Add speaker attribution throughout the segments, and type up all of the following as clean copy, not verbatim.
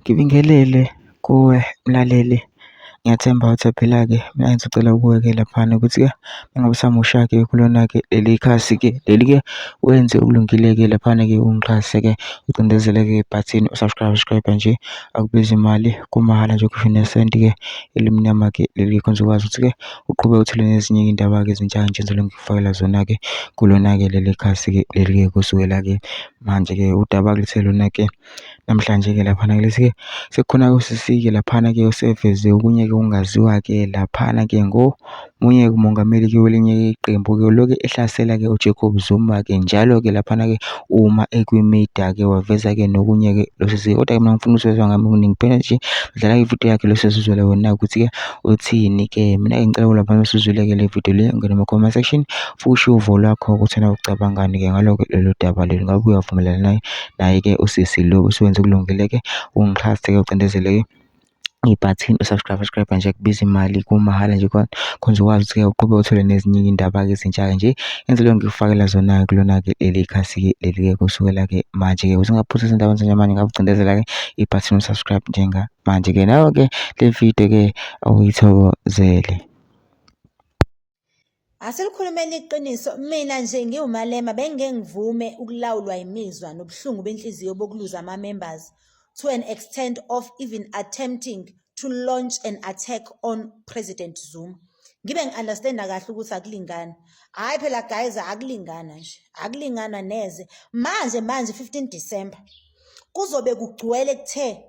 Speaker 1: Ngibingelele kuwe mlaleli, ngiyathemba uthaphila-ke. Mina ngizocela kuwe-ke laphana ukuthi-ke mengabe usamusha-ke kulona-ke leli khasi-ke leli-ke wenze okulungile-ke laphana-ke ungixhase-ke ucindezele-ke ibhathini usubscribe nje, akubizi imali, kumahhala nje kusho nesenti-ke elimnyama-ke leli khona uzokwazi ukuthi-ke uqhubeke uthole nezinye iy'ndaba-ke ezintsha nje engizobe ngikufakela zona-ke kulona-ke leli khasi-ke leli-ke kusukela-ke manje-ke udaba kulithe lona-ke namhlanje-ke laphana kulesi-ke sekukhona-ke usisi-ke laphana-ke useveze okunye-ke okungaziwa-ke laphana-ke ngomunye-ke umongameli-ke welinye iqembu-ke olokhu ehlasela-ke uJacob Zuma-ke njalo-ke laphana-ke uma ekwi-media-ke waveza-ke nokunye-ke lo sisi. Kodwa-ke mina ngifuna ukuzwela ngami ngingipenda nje dlala ividiyo yakhe lo sisi uzwele wona ukuthi-ke uthini-ke. Mina-ke ngicela kulaphana usuzwile-ke le video le, ungene ema-comment section futhi usho uvo lwakho ukuthi na ucabangani-ke ngalo-ke lelo daba lelo. Ngabe uyavumelana naye-ke usisi lo usewenze okulungile-ke ungixhase-ke ucindezele-ke ibhathini usubscribe nje, kubiza imali, kumahhala nje khona uzokwazi ukuthi-ke uqhubeke uthole nezinye iy'ndaba-ke ezintsha-ke nje engizobe ngikufakela zona kulona-ke leli khasi-ke leli-ke kusukela-ke manje-ke ukuze ungaphuthi izindaba ezinjengamanje ngabe ucindezela-ke ibhathini usubscribe njengamanje-ke. Nawe-ke le video-ke awuyithokozele.
Speaker 2: Asilikhulumeni iqiniso, mina nje ngiwuMalema bengeke ngivume ukulawulwa imizwa nobuhlungu benhliziyo bokuluza ama-members to an extent of even attempting to launch an attack on President Zuma. Ngibe ngi-understand-a kahle ukuthi akulingani. Hhayi phela guys, akulingana nje, akulingana neze. Manje 15 December kuzobe kugcwele kuthe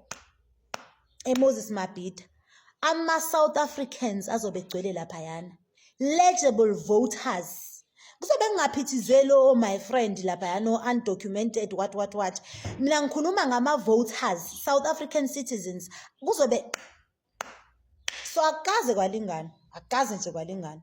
Speaker 2: eMoses Mabhida. Ama-South Africans azobe egcwele laphayana. Legible voters. Kuzobe kungaphithizeli my friend laphayana undocumented what. Mina ngikhuluma ngama-voters, South African citizens. Kuzobe so akukaze kwalingana, akukaze nje kwalingana.